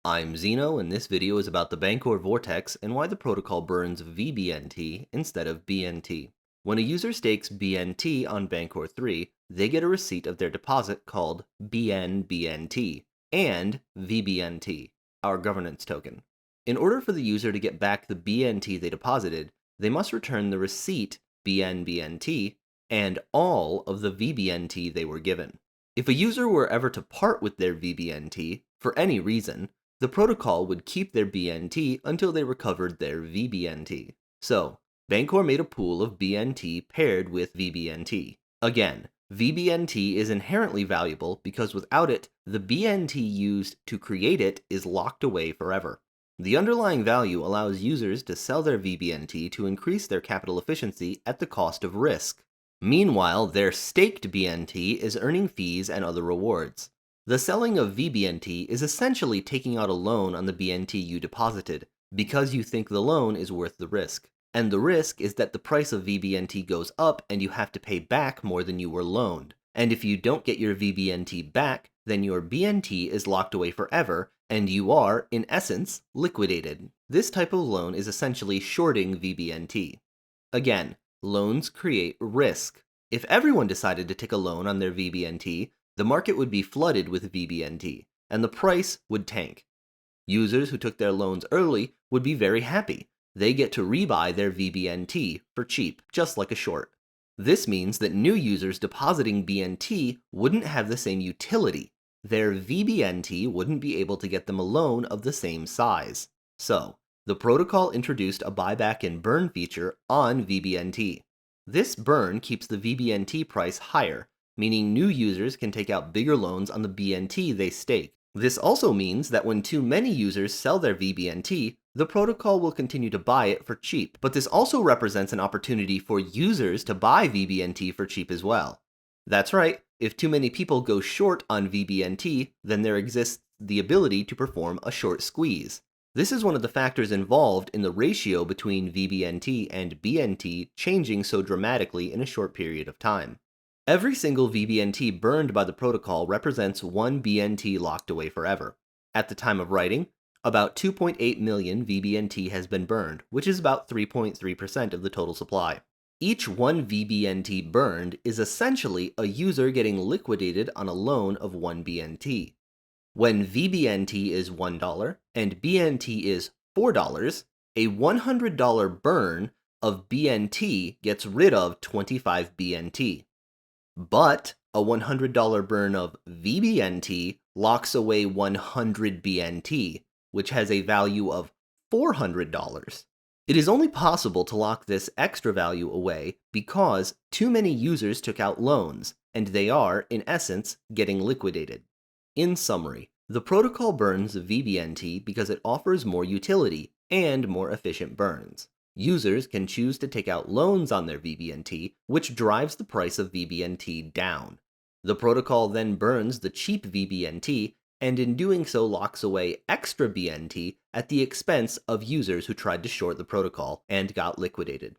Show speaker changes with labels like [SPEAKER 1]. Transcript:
[SPEAKER 1] I'm Zeno, and this video is about the Bancor vortex and why the protocol burns vBNT instead of BNT. When a user stakes BNT on Bancor 3, they get a receipt of their deposit called BNT and vBNT, our governance token. In order for the user to get back the BNT they deposited, they must return the receipt BNT and all of the vBNT they were given. If a user were ever to part with their vBNT, for any reason, the protocol would keep their BNT until they recovered their vBNT. So, Bancor made a pool of BNT paired with vBNT. Again, vBNT is inherently valuable because without it, the BNT used to create it is locked away forever. The underlying value allows users to sell their vBNT to increase their capital efficiency at the cost of risk. Meanwhile, their staked BNT is earning fees and other rewards. The selling of vBNT is essentially taking out a loan on the BNT you deposited, because you think the loan is worth the risk. And the risk is that the price of vBNT goes up and you have to pay back more than you were loaned. And if you don't get your vBNT back, then your BNT is locked away forever, and you are, in essence, liquidated. This type of loan is essentially shorting vBNT. Again, loans create risk. If everyone decided to take a loan on their vBNT, the market would be flooded with vBNT, and the price would tank. Users who took their loans early would be very happy. They get to rebuy their vBNT for cheap, just like a short. This means that new users depositing BNT wouldn't have the same utility. Their vBNT wouldn't be able to get them a loan of the same size. So, the protocol introduced a buyback and burn feature on vBNT. This burn keeps the vBNT price higher, meaning new users can take out bigger loans on the BNT they stake. This also means that when too many users sell their vBNT, the protocol will continue to buy it for cheap. But this also represents an opportunity for users to buy vBNT for cheap as well. That's right, if too many people go short on vBNT, then there exists the ability to perform a short squeeze. This is one of the factors involved in the ratio between vBNT and BNT changing so dramatically in a short period of time. Every single vBNT burned by the protocol represents one BNT locked away forever. At the time of writing, about 2.8 million vBNT has been burned, which is about 3.3% of the total supply. Each one vBNT burned is essentially a user getting liquidated on a loan of one BNT. When vBNT is $1 and BNT is $4, a $100 burn of BNT gets rid of 25 BNT. But a $100 burn of vBNT locks away 100 BNT, which has a value of $400. It is only possible to lock this extra value away because too many users took out loans, and they are, in essence, getting liquidated. In summary, the protocol burns vBNT because it offers more utility and more efficient burns. Users can choose to take out loans on their vBNT, which drives the price of vBNT down. The protocol then burns the cheap vBNT, and in doing so locks away extra BNT at the expense of users who tried to short the protocol and got liquidated.